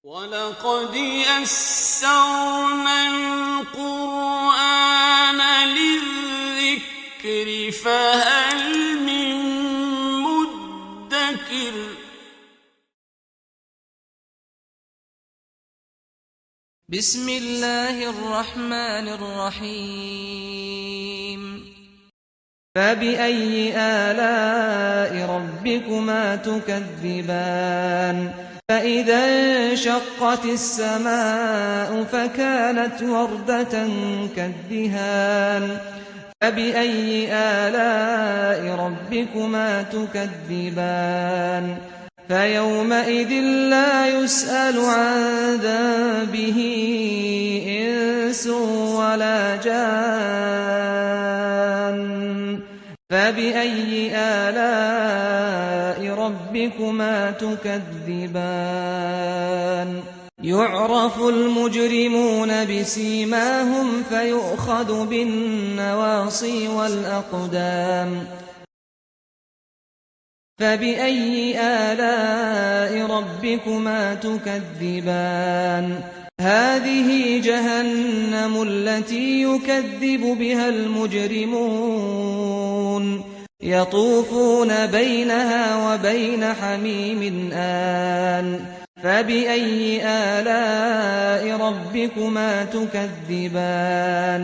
وَلَقَدْ يَسَّرْنَا الْقُرْآنَ لِلذِّكْرِ فَهَلْ مِن مُّدَّكِرٍ بسم اللہ الرحمن الرحیم فَبِأَيِّ آلَاءِ رَبِّكُمَا تُكَذِّبَانِ فَإِذَا انشَقَّتِ السَّمَاءُ فَكَانَتْ وَرْدَةً كَالدِّهَانِ فَبِأَيِّ آلَاءِ رَبِّكُمَا تُكَذِّبَانِ فَيَوْمَئِذٍ لَّا يُسْأَلُ عَن ذَنبِهِ إِنسٌ وَلَا جَانٌّ فَبِأَيِّ آلَاءِ رَبِّكُمَا تُكَذِّبَانِ يُعْرَفُ الْمُجْرِمُونَ بِسِيمَاهُمْ فَيُؤْخَذُ بِالنَّوَاصِي وَالْأَقْدَامِ فَبِأَيِّ آلَاءِ رَبِّكُمَا تُكَذِّبَانِ هَٰذِهِ جَهَنَّمُ الَّتِي يُكَذِّبُ بِهَا الْمُجْرِمُونَ يَطُوفُونَ بَيْنَهَا وَبَيْنَ حَمِيمٍ آنٍ فَبِأَيِّ آلَاءِ رَبِّكُمَا تُكَذِّبَانِ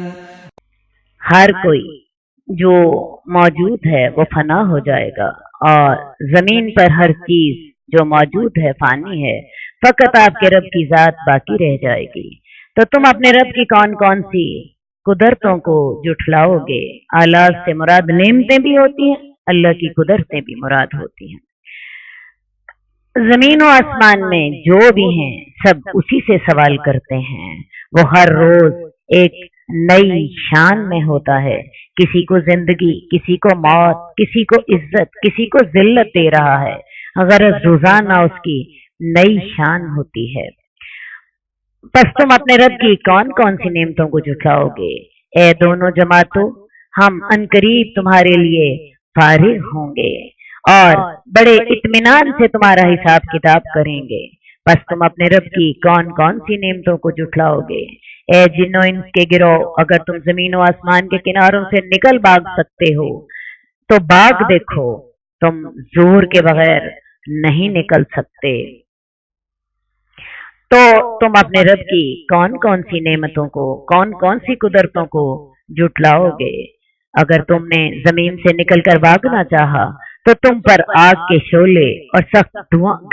ہر کوئی جو موجود ہے وہ فنا ہو جائے گا اور زمین پر ہر چیز جو موجود ہے فانی ہے، فقط آپ کے رب کی ذات باقی رہ جائے گی۔ تو تم اپنے رب کی کون کون سی قدرتوں کو جھٹلاؤ گے؟ آلات سے مراد نعمتیں بھی ہوتی ہیں، اللہ کی قدرتیں بھی مراد ہوتی ہیں۔ زمین و آسمان میں جو بھی ہیں سب اسی سے سوال کرتے ہیں۔ وہ ہر روز ایک نئی شان میں ہوتا ہے، کسی کو زندگی، کسی کو موت، کسی کو عزت، کسی کو ذلت دے رہا ہے، غرض روزانہ اس کی نئی شان ہوتی ہے۔ پس تم اپنے رب کی کون کون سی نعمتوں کو جھٹلاؤ گے؟ اے دونوں جماعتوں، ہم عنقریب تمہارے لیے فارغ ہوں گے اور بڑے اطمینان سے تمہارا حساب کتاب کریں گے۔ پس تم اپنے رب کی کون کون سی نعمتوں کو جھٹلاؤ گے؟ اے جن و انس کے گروہ، اگر تم زمین و آسمان کے کناروں سے نکل بھاگ سکتے ہو تو بھاگ دیکھو، تم زور کے بغیر نہیں نکل سکتے۔ تو تم اپنے رب کی کون کون سی نعمتوں کو، کون کون سی قدرتوں کو جھٹلاؤ گے؟ اگر تم نے زمین سے نکل کر بھاگنا چاہا تو تم پر آگ کے شعلے اور سخت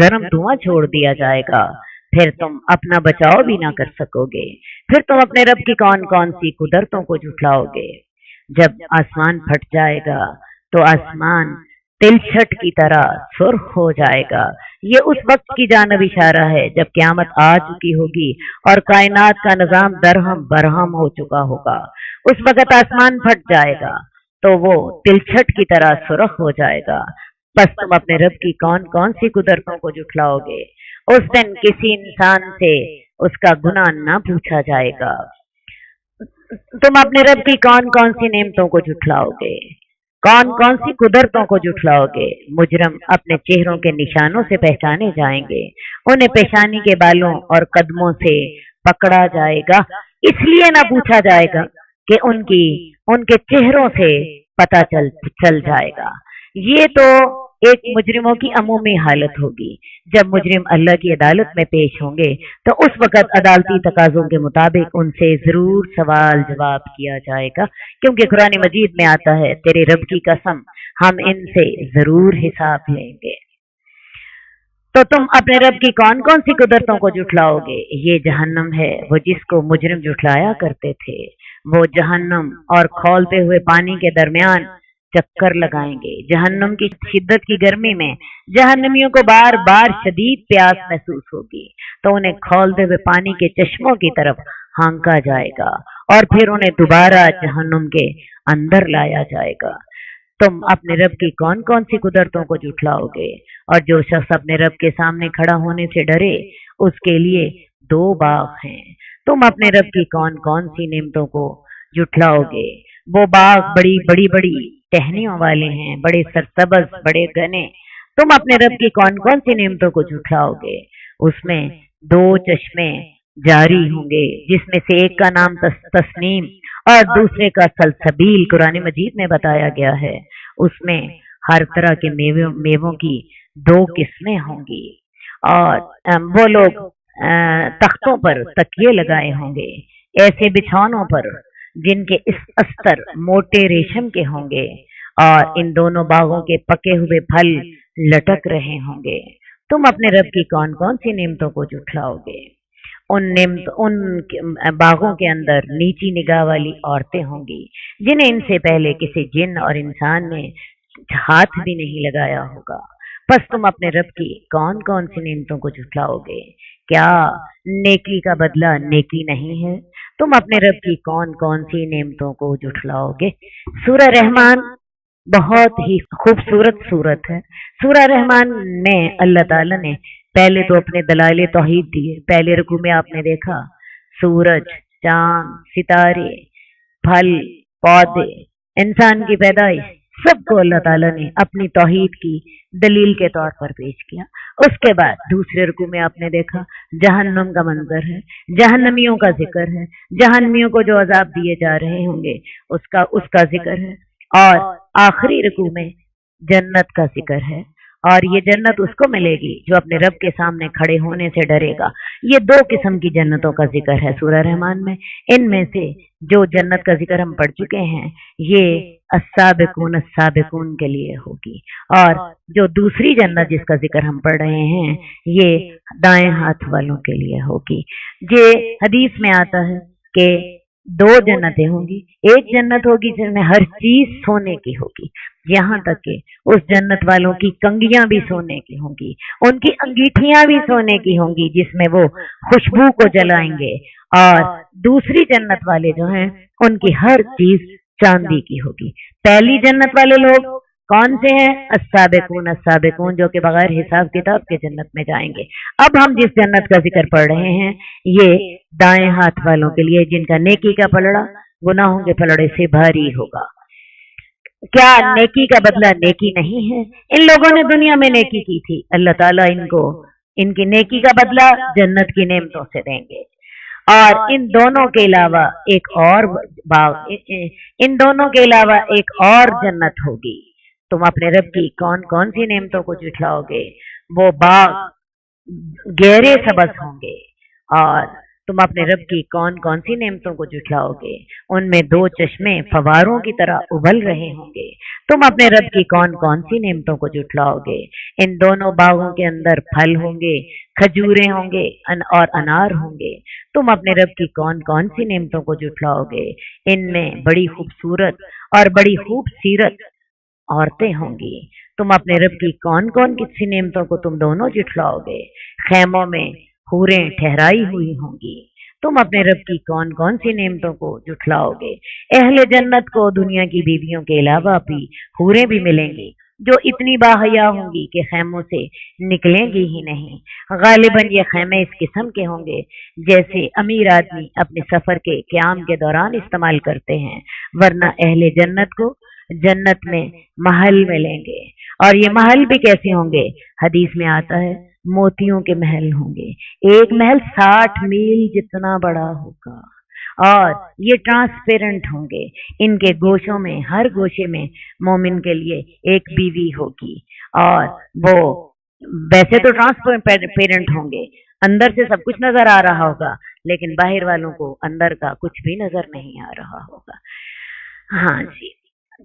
گرم دھواں چھوڑ دیا جائے گا، پھر تم اپنا بچاؤ بھی نہ کر سکو گے۔ پھر تم اپنے رب کی کون کون سی قدرتوں کو جھٹلاؤ گے؟ جب آسمان پھٹ جائے گا تو آسمان تلچھٹ کی طرح سرخ ہو جائے گا۔ یہ اس وقت کی جانب اشارہ ہے جب قیامت آ چکی ہوگی اور کائنات کا نظام درہم برہم ہو چکا ہوگا۔ اس وقت آسمان پھٹ جائے گا تو وہ تلچھٹ کی طرح سرخ ہو جائے گا۔ پس تم اپنے رب کی کون کون سی قدرتوں کو جھٹلاؤ گے؟ اس دن کسی انسان سے اس کا گناہ نہ پوچھا جائے گا۔ تم اپنے رب کی کون کون سی نعمتوں کو جھٹلاؤ گے؟ کون کون سی قدرتوں کو جھٹلاؤ گے؟ مجرم اپنے چہروں کے نشانوں سے پہچانے جائیں گے، انہیں پیشانی کے بالوں اور قدموں سے پکڑا جائے گا، اس لیے نہ پوچھا جائے گا کہ ان کے چہروں سے پتہ چل جائے گا۔ یہ تو ایک مجرموں کی عمومی حالت ہوگی۔ جب مجرم اللہ کی عدالت میں پیش ہوں گے تو اس وقت عدالتی تقاضوں کے مطابق ان سے ضرور سوال جواب کیا جائے گا، کیونکہ قرآن مجید میں آتا ہے، تیرے رب کی قسم ہم ان سے ضرور حساب لیں گے۔ تو تم اپنے رب کی کون کون سی قدرتوں کو جھٹلاؤ گے؟ یہ جہنم ہے، وہ جس کو مجرم جھٹلایا کرتے تھے۔ وہ جہنم اور کھولتے ہوئے پانی کے درمیان چکر لگائیں گے۔ جہنم کی شدت کی گرمی میں جہنمیوں کو بار بار شدید پیاس محسوس ہوگی، تو انہیں کھولتے ہوئے پانی کے چشموں کی طرف ہانکا جائے گا اور پھر انہیں دوبارہ جہنم کے اندر لایا جائے گا۔ تم اپنے رب کی کون کون سی قدرتوں کو جھٹلاؤ گے؟ اور جو شخص اپنے رب کے سامنے کھڑا ہونے سے ڈرے اس کے لیے 2 باغ ہیں۔ تم اپنے رب کی کون کون سی نعمتوں کو جھٹلاؤ گے؟ وہ باغ بڑی بڑی بڑی ٹہنیوں والے ہیں، بڑے سرسبز، بڑے گھنے۔ تم اپنے رب کی کون کون سی نعمتوں کو جھٹلاؤ گے؟ اس میں दो चश्मे जारी होंगे, जिसमें से एक का नाम तस्नीम और दूसरे का सलसबील कुरान मजीद में बताया गया है। उसमें हर तरह के मेवों की दो किस्में होंगी और वो लोग तख्तों पर तकिए लगाए होंगे, ऐसे बिछौनों पर जिनके इस अस्तर मोटे रेशम के होंगे और इन दोनों बागों के पके हुए फल लटक रहे होंगे। तुम अपने रब की कौन कौन सी नेमतों को झुठलाओगे? उन बागों के अंदर नीची निगाह वाली औरतें होंगी जिन्हें इनसे पहले किसी जिन और इंसान ने हाथ भी नहीं लगाया होगा। बस तुम अपने रब की कौन कौन सी नेमतों को झुठलाओगे? क्या नेकी का बदला नेकी नहीं है? तुम अपने रब की कौन कौन सी नेमतों को झुठलाओगे? सूरह रहमान बहुत ही खूबसूरत सूरत है। सूरह रहमान में अल्लाह ताला ने पहले तो अपने दलाइल तौहीद दिए। पहले रुकू में आपने देखा सूरज, चांद, सितारे, फल, पौधे, इंसान की पैदाइश, सबको अल्लाह ताला ने अपनी तौहीद की दलील के तौर पर पेश किया। उसके बाद दूसरे रुकू में आपने देखा जहन्नम का मंजर है, जहन्नमियों का जिक्र है, जहन्नमियों को जो अजाब दिए जा रहे होंगे उसका जिक्र है, और आखिरी रुकू में जन्नत का जिक्र है। और ये जन्नत उसको मिलेगी जो अपने रब के सामने खड़े होने से डरेगा। ये दो किस्म की जन्नतों का जिक्र है सूरह रहमान में। इनमें से जो जन्नत का जिक्र हम पढ़ चुके हैं ये अस्साबिकून के लिए होगी, और जो दूसरी जन्नत जिसका जिक्र हम पढ़ रहे हैं ये दाएं हाथ वालों के लिए होगी। ये हदीस में आता है कि दो जन्नतें होंगी। एक जन्नत होगी जिसमें हर चीज सोने की होगी, यहाँ तक कि उस जन्नत वालों की कंगियां भी सोने की होंगी, उनकी अंगीठियां भी सोने की होंगी जिसमें वो खुशबू को जलाएंगे। और दूसरी जन्नत वाले जो हैं उनकी हर चीज चांदी की होगी। पहली जन्नत वाले लोग कौन से हैं? अस्साबिकून जो कि बगैर हिसाब किताब के जन्नत में जाएंगे। अब हम जिस जन्नत का जिक्र पढ़ रहे हैं ये दाएं हाथ वालों के लिए, जिनका नेकी का पलड़ा गुनाहों के पलड़े से भारी होगा। क्या नेकी का बदला नेकी नहीं है? इन लोगों ने दुनिया में नेकी की थी, अल्लाह ताला इनको इनकी नेकी का बदला जन्नत की नेमतों से देंगे। और इन दोनों के अलावा एक और जन्नत होगी। तुम अपने रब की कौन कौन सी नेमतों को झुठलाओगे? वो बाग गहरे सबज होंगे। और तुम अपने रब की कौन कौन सी नेमतों को झुठलाओगे? उनमें दो चश्मे फवारों की तरह उबल रहे होंगे। तुम अपने रब की कौन कौन सी नेमतों को झुठलाओगे? इन दोनों बागों के अंदर फल होंगे, खजूरें होंगे और अनार होंगे। तुम अपने रब की कौन कौन सी नेमतों को झुठलाओगे? इनमें बड़ी खूबसूरत और बड़ी खूबसीरत औरतें होंगी। तुम अपने रब की कौन कौन सी नेमतों को तुम दोनों झुठलाओगे? खैमों में हूरें ठहराई हुई होंगी। तुम अपने रब की कौन कौन सी नेमतों को झुठलाओगे? अहले जन्नत को दुनिया की बीवियों के अलावा भी हूरें भी मिलेंगी जो इतनी बाहया होंगी कि खैमों से निकलेंगी ही नहीं। गालिबन ये खैमे इस किस्म के होंगे जैसे अमीर आदमी अपने सफर के क़याम के दौरान इस्तेमाल करते हैं, वरना अहले जन्नत को जन्नत में महल मिलेंगे। और ये महल भी कैसे होंगे? हदीस में आता है मोतियों के महल होंगे। एक महल 60 मील जितना बड़ा होगा और ये ट्रांसपेरेंट होंगे। इनके गोशों में, हर गोशे में मोमिन के लिए एक बीवी होगी। और वो वैसे तो ट्रांसपेरेंट होंगे, अंदर से सब कुछ नजर आ रहा होगा, लेकिन बाहर वालों को अंदर का कुछ भी नजर नहीं आ रहा होगा। हाँ जी,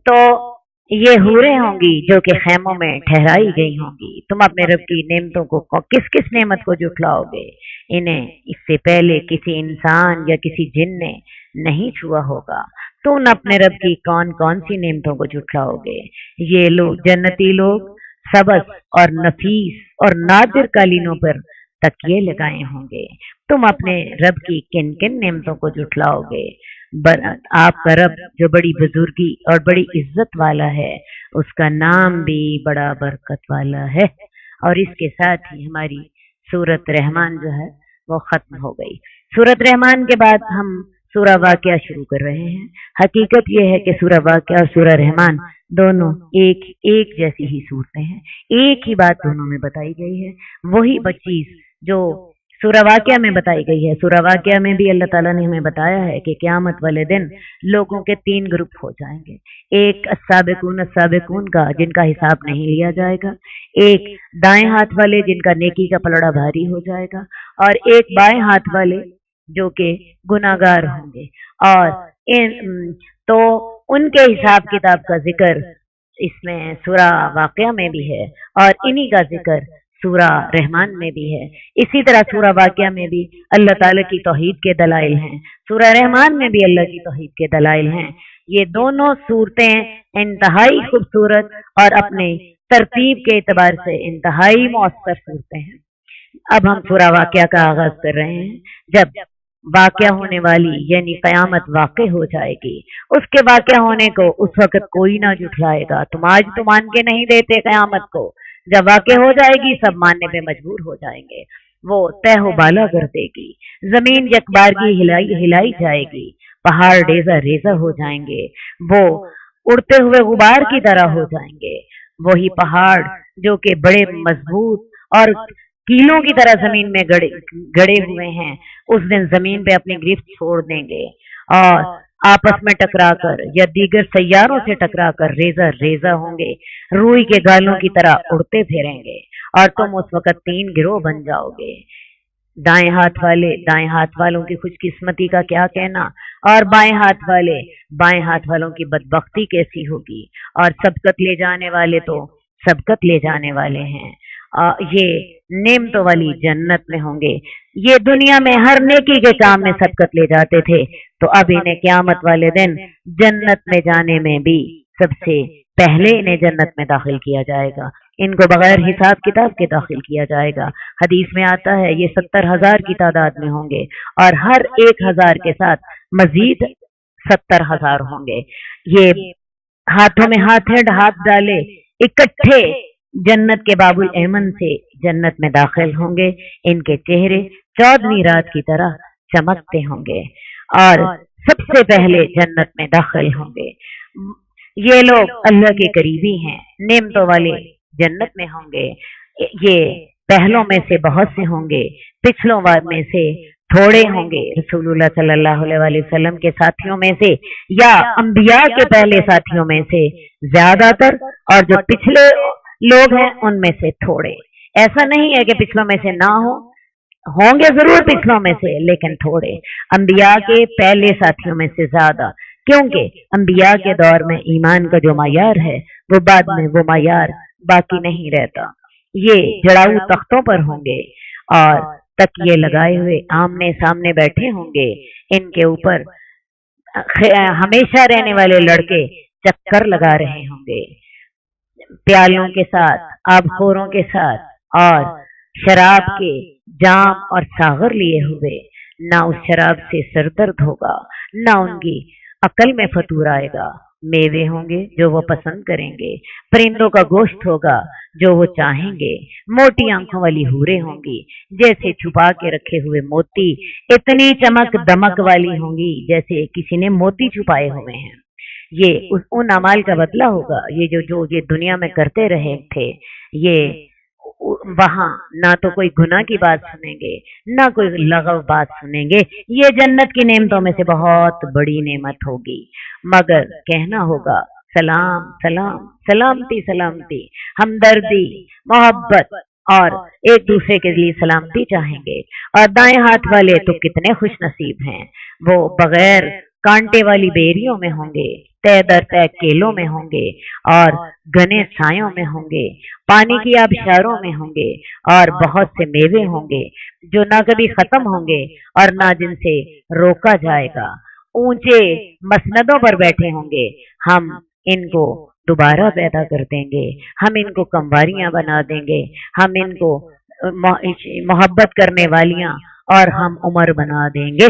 तो ये हूरें होंगी जो कि खैमों में ठहराई गई होंगी। तुम अपने रब की नेमतों को किस किस नेमत को झुठलाओगे? इन्हें इससे पहले किसी इंसान या किसी जिन ने नहीं छुआ होगा। तुम अपने रब की कौन कौन सी नेमतों को झुठलाओगे? ये लोग जन्नती लोग सबस और नफीस और नादिर कालीनों पर तकिए लगाए होंगे। तुम अपने रब की किन किन नेमतों को झुठलाओगे? आपका रब जो बड़ी बुजुर्गी और बड़ी इज्जत वाला है, उसका नाम भी बड़ा बरकत वाला है। और इसके साथ ही हमारी सूरत रहमान जो है वो खत्म हो गई। सूरत रहमान के बाद हम सूरह वाक़िया शुरू कर रहे हैं। हकीकत यह है कि सूरह वाक़िया और सूरह रहमान दोनों एक जैसी ही सूरतें हैं, एक ही बात दोनों में बताई गई है। वही चीज जो سورہ واقعہ میں بتائی گئی ہے۔ سورہ واقعہ میں بھی اللہ تعالیٰ نے ہمیں بتایا ہے کہ قیامت والے دن لوگوں کے 3 گروپ ہو جائیں گے۔ ایک السابقون السابقون کا، جن کا حساب نہیں لیا جائے گا، ایک دائیں ہاتھ والے جن کا نیکی کا پلڑا بھاری ہو جائے گا، اور ایک بائیں ہاتھ والے جو کہ گناہگار ہوں گے۔ اور تو ان کے حساب کتاب کا ذکر اس میں سورہ واقعہ میں بھی ہے، اور انہی کا ذکر سورہ رحمان میں بھی ہے۔ اسی طرح سورہ واقعہ میں بھی اللہ تعالیٰ کی توحید کے دلائل ہیں، سورہ رحمان میں بھی اللہ کی توحید کے دلائل ہیں۔ یہ دونوں صورتیں انتہائی خوبصورت اور اپنے ترتیب کے اعتبار سے انتہائی مؤثر صورتیں ہیں۔ اب ہم سورہ واقعہ کا آغاز کر رہے ہیں۔ جب واقعہ ہونے والی یعنی قیامت واقع ہو جائے گی، اس کے واقعہ ہونے کو اس وقت کوئی نہ جھٹلائے گا۔ تم آج تو مان کے نہیں دیتے قیامت کو، جب واقع ہو جائے گی سب ماننے پہ مجبور ہو جائیں گے۔ وہ تہ و بالا کر دے گی، زمین یکبارگی ہلائی جائے گی، پہاڑ ریزہ ریزہ ہو جائیں گے، وہ اڑتے ہوئے غبار کی طرح ہو جائیں گے۔ وہی پہاڑ جو کہ بڑے مضبوط اور کیلوں کی طرح زمین میں گڑے ہوئے ہیں، اس دن زمین پہ اپنی گرفت چھوڑ دیں گے اور آپس میں ٹکرا کر یا دیگر سیاروں سے ٹکرا کر ریزہ ریزہ ہوں گے، روئی کے گالوں کی طرح اڑتے پھریں گے، اور تم اس وقت 3 گروہ بن جاؤ گے۔ دائیں ہاتھ والوں کی خوش قسمتی کا کیا کہنا، اور بائیں ہاتھ والوں کی بدبختی کیسی ہوگی، اور سبقت لے جانے والے تو سبقت لے جانے والے ہیں۔ یہ نعمتوں والی جنت میں ہوں گے۔ یہ دنیا میں ہر نیکی کے کام میں سبقت لے جاتے تھے، تو اب انہیں قیامت والے دن جنت میں جانے میں بھی سب سے پہلے انہیں جنت میں داخل کیا جائے گا۔ ان کو بغیر حساب کتاب کے داخل کیا جائے گا۔ حدیث میں آتا ہے یہ 70,000 کی تعداد میں ہوں گے، اور ہر 1,000 کے ساتھ مزید 70,000 ہوں گے۔ یہ ہاتھوں میں ہاتھ ڈالے اکٹھے جنت کے باب الایمن سے جنت میں داخل ہوں گے۔ ان کے چہرے 14ویں رات کی طرح چمکتے ہوں گے، اور سب سے پہلے جنت میں داخل ہوں گے۔ یہ لوگ اللہ کے قریبی ہیں، نعمتوں والے جنت میں ہوں گے۔ یہ پہلوں میں سے بہت سے ہوں گے، پچھلوں میں سے تھوڑے ہوں گے۔ رسول اللہ صلی اللہ علیہ وسلم کے ساتھیوں میں سے یا انبیاء کے پہلے ساتھیوں میں سے زیادہ تر، اور جو پچھلے لوگ ہیں ان میں سے تھوڑے۔ ایسا نہیں ہے کہ پچھلوں میں سے نہ ہوں گے ضرور پچھلوں میں سے، لیکن تھوڑے۔ انبیاء کے پہلے ساتھیوں میں سے زیادہ، کیونکہ انبیاء کے دور میں ایمان کا جو معیار ہے وہ بعد میں وہ معیار باقی نہیں رہتا۔ یہ جڑاؤ تختوں پر ہوں گے اور تکیے لگائے ہوئے آمنے سامنے بیٹھے ہوں گے۔ ان کے اوپر ہمیشہ رہنے والے لڑکے چکر لگا رہے ہوں گے، پیالوں کے ساتھ، آبخوروں کے ساتھ، اور شراب کے جام اور ساغر لیے ہوئے۔ نہ اس شراب سے سر درد ہوگا، نہ ان کی عقل میں فطور آئے گا۔ میوے ہوں گے جو وہ پسند کریں گے، پرندوں کا گوشت ہوگا جو وہ چاہیں گے، موٹی آنکھوں والی حوریں ہوں گی جیسے چھپا کے رکھے ہوئے موتی، اتنی چمک دمک والی ہوں گی جیسے کسی نے موتی چھپائے ہوئے ہیں۔ یہ ان اعمال کا بدلہ ہوگا، یہ جو یہ دنیا میں کرتے رہے تھے، یہ وہاں نہ تو کوئی گناہ کی بات سنیں گے، نہ کوئی لغو بات سنیں گے۔ یہ جنت کی نعمتوں میں سے بہت بڑی نعمت ہوگی، مگر کہنا ہوگا سلام سلام، سلامتی سلامتی، ہمدردی، محبت، اور ایک دوسرے کے لیے سلامتی چاہیں گے۔ اور دائیں ہاتھ والے تو کتنے خوش نصیب ہیں، وہ بغیر کانٹے والی بیریوں میں ہوں گے، تہ در تہ کیلوں میں ہوں گے، اور گھنے سایوں میں ہوں گے، پانی کی آبشاروں میں ہوں گے، اور بہت سے میوے ہوں گے جو نہ کبھی ختم ہوں گے اور نہ جن سے روکا جائے گا۔ اونچے مسندوں پر بیٹھے ہوں گے، ہم ان کو دوبارہ پیدا کر دیں گے، ہم ان کو کمواریاں بنا دیں گے، ہم ان کو محبت کرنے والیاں اور ہم عمر بنا دیں گے۔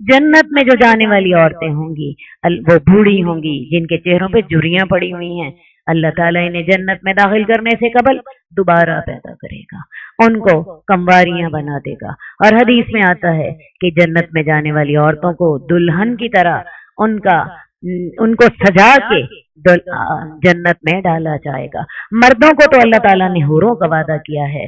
جنت میں جو جانے والی عورتیں ہوں گی وہ بوڑھی ہوں گی جن کے چہروں پہ جھریاں پڑی ہوئی ہیں۔ اللہ تعالیٰ انہیں جنت میں داخل کرنے سے قبل دوبارہ پیدا کرے گا، ان کو کمواریاں بنا دے گا۔ اور حدیث میں آتا ہے کہ جنت میں جانے والی عورتوں کو دلہن کی طرح ان کو سجا کے جنت میں ڈالا جائے گا۔ مردوں کو تو اللہ تعالیٰ نے حوروں کا وعدہ کیا ہے،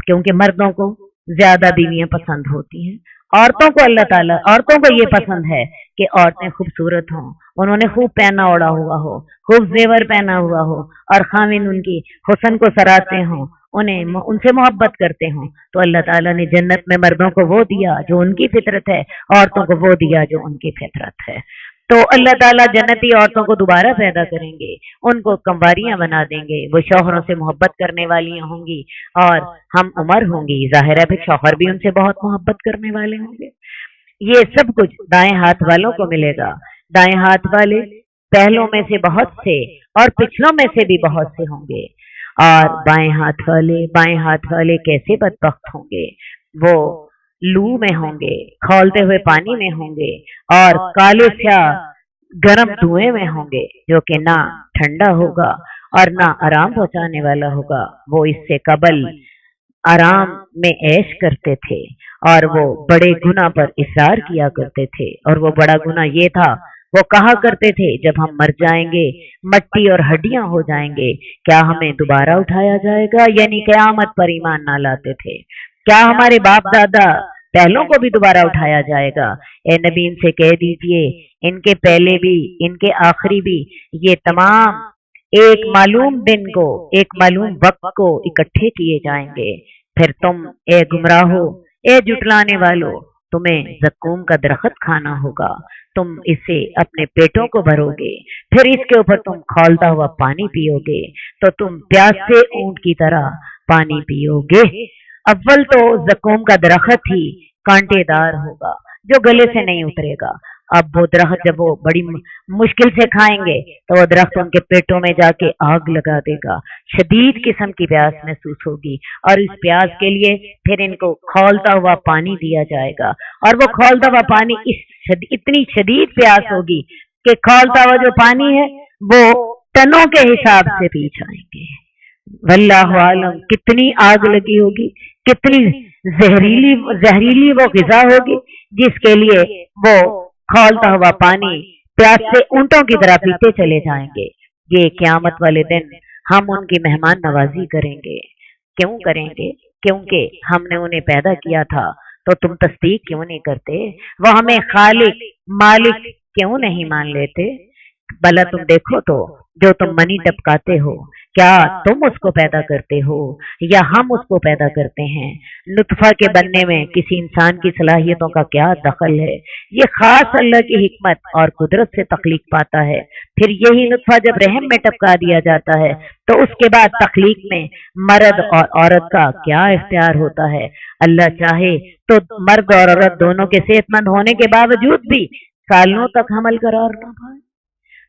کیونکہ مردوں کو ज्यादा बीवियां पसंद होती हैं। औरतों को अल्लाह ताला, औरतों को ये पसंद है कि औरतें खूबसूरत हों, उन्होंने खूब पहना ओढ़ा हुआ हो, खूब जेवर पहना हुआ हो, और खाविन उनकी हुस्न को सराहते हों, उन्हें उनसे मोहब्बत करते हों। तो अल्लाह ताला ने जन्नत में मर्दों को वो दिया जो उनकी फितरत है, औरतों को वो दिया जो उनकी फितरत है। तो अल्लाह ताला जन्नती औरतों को दोबारा पैदा करेंगे, उनको कंवारियां बना देंगे, वो शौहरों से मोहब्बत करने वाली होंगी और हम उमर होंगी। जाहिर है फिर शौहर भी उनसे बहुत मोहब्बत करने वाले होंगे। ये सब कुछ दाएं हाथ वालों को मिलेगा। दाएं हाथ वाले पहलों में से बहुत से और पिछलों में से भी बहुत से होंगे, और बाएं हाथ वाले कैसे बदबख्त होंगे, वो लू में होंगे, खौलते हुए पानी में होंगे, और काले स्याह गर्म धुएं में होंगे, जो कि ना ठंडा होगा और ना आराम पहुंचाने वाला होगा। वो इससे कबल आराम में ऐश करते थे और वो बड़े गुनाह पर इसरार किया करते थे, और वो बड़ा गुनाह ये था, वो कहा करते थे जब हम मर जाएंगे, मट्टी और हड्डियां हो जाएंगे, क्या हमें दोबारा उठाया जाएगा? यानी क़यामत पर ईमान ना लाते थे। क्या हमारे बाप दादा पहलों को भी दोबारा उठाया जाएगा? ए नबी इनसे कह दीजिए, इनके पहले भी इनके आखिरी भी, ये तमाम एक मालूम दिन को, एक मालूम वक्त को इकट्ठे किए जाएंगे। फिर तुम ए गुमराहो, ए जुटलाने वालों, तुम्हें ज़क्कूम का दरख्त खाना होगा, तुम इसे अपने पेटों को भरोगे, फिर इसके ऊपर तुम खौलता हुआ पानी पियोगे, तो तुम प्यास से ऊंट की तरह पानी पियोगे। अव्वल तो ज़क्कूम का दरख्त ही कांटेदार होगा जो गले से नहीं उतरेगा। अब वो दरख्त जब वो बड़ी मुश्किल से खाएंगे तो वो दरख्त उनके पेटों में जाके आग लगा देगा, शदीद किस्म की प्यास महसूस होगी, और इस प्यास के लिए फिर इनको खौलता हुआ पानी दिया जाएगा, और वो खौलता हुआ पानी इतनी शदीद प्यास होगी कि खौलता हुआ जो पानी है वो टनों के हिसाब से पी जाएंगे। वल्लाहु आलम कितनी आग लगी होगी, कितनी जहरीली वो ग़िज़ा होगी जिसके लिए वो खौलता हुआ पानी प्यास से ऊंटों की तरह पीते चले जाएंगे। ये क़यामत वाले दिन हम उनकी मेहमान नवाजी करेंगे। क्यों करेंगे? क्योंकि हमने उन्हें पैदा किया था। तो तुम तस्दीक क्यों नहीं करते? वो हमें खालिक मालिक क्यों नहीं मान लेते? भला तुम देखो तो, जो तुम मनी टपकाते हो, क्या तुम उसको पैदा करते हो या हम उसको पैदा करते हैं? नुतफा के बनने में किसी इंसान की सलाहियतों का क्या दखल है? ये खास अल्लाह की हिकमत और कुदरत से तख्लीक पाता है। फिर यही नुतफा जब रहम में टपका दिया जाता है तो उसके बाद तख्लीक में मर्द और औरत का क्या इख्तियार होता है? अल्लाह चाहे तो मर्द और औरत दोनों के सेहतमंद होने के बावजूद भी सालों तक हमल करार न पाए।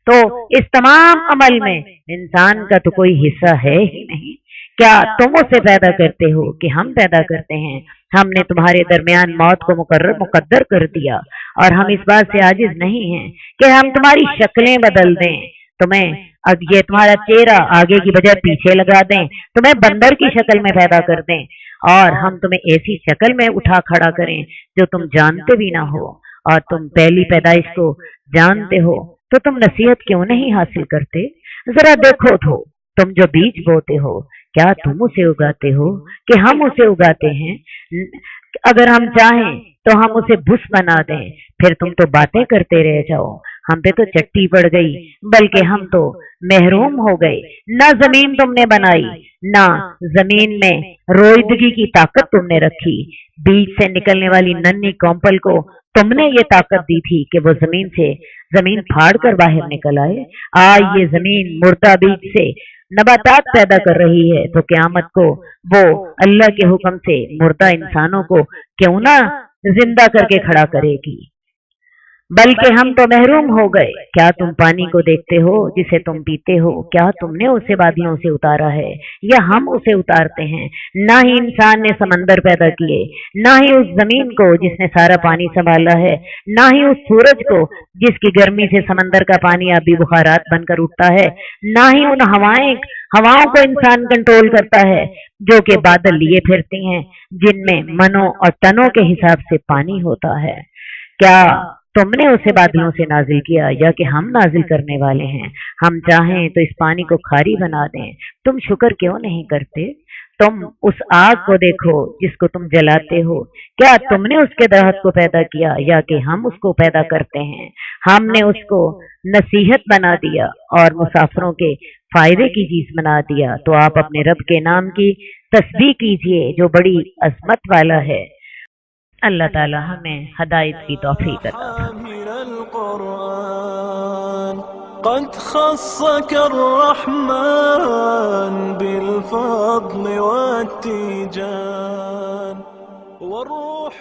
तो इस तमाम अमल में इंसान का तो कोई हिस्सा है ही नहीं। क्या तुम उसे पैदा करते हो कि हम पैदा करते हैं? हमने तुम्हारे दरमियान मौत को मुकद्दर कर दिया, और हम इस बात से आजिज नहीं हैं कि हम तुम्हारी शक्लें बदल दें, तुम्हें अब ये तुम्हारा चेहरा आगे की बजाय पीछे लगा दें, तुम्हें बंदर की शक्ल में पैदा कर दें, और हम तुम्हें ऐसी शक्ल में उठा खड़ा करें जो तुम जानते भी ना हो, और तुम पहली पैदाइश को जानते हो, तो तुम नसीहत क्यों नहीं हासिल करते? जरा देखो तो, तुम जो बीज बोते हो, क्या तुम उसे उगाते हो कि हम उसे उगाते हैं? अगर हम चाहें तो हम उसे भुस बना दें, फिर तुम तो बातें करते रह जाओ। हम पे तो चट्टी पड़ गई, बल्कि हम तो महरूम हो गए। ना जमीन तुमने बनाई, ना जमीन में रोईदगी की ताकत तुमने रखी। बीज से निकलने वाली नन्ही कॉम्पल को तुमने ये ताकत दी थी कि वो जमीन फाड़ कर बाहर निकल आए। आज ये जमीन मुर्दा बीज से नबातात पैदा कर रही है, तो क़यामत को वो अल्लाह के हुक्म से मुर्दा इंसानों को क्यों ना जिंदा करके खड़ा करेगी? बल्कि हम तो महरूम हो गए। क्या तुम पानी को देखते हो जिसे तुम पीते हो? क्या तुमने उसे बादलों से उतारा है या हम उसे उतारते हैं? ना ही इंसान ने समंदर पैदा किए, ना ही उस जमीन को जिसने सारा पानी संभाला है, ना ही उस सूरज को जिसकी गर्मी से समंदर का पानी आबी बुखारात बनकर उठता है, ना ही उन हवाओं को इंसान कंट्रोल करता है जो कि बादल लिए फिरती हैं, जिनमें मनों और टनों के हिसाब से पानी होता है। क्या तुमने उसे बादलों से नाजिल किया या कि हम नाजिल करने वाले हैं? हम चाहें तो इस पानी को खारी बना दें, तुम शुक्र क्यों नहीं करते? तुम उस आग को देखो जिसको तुम जलाते हो, क्या तुमने उसके दरख्त को पैदा किया या कि हम उसको पैदा करते हैं? हमने उसको नसीहत बना दिया और मुसाफिरों के फायदे की चीज बना दिया। तो आप अपने रब के नाम की तस्बीह कीजिए जो बड़ी अजमत वाला है। अल्लाह ताला हमें हदायत की तौफीक अता फरमाए। قد خصك الرحمن بالفضل والتيجان والروح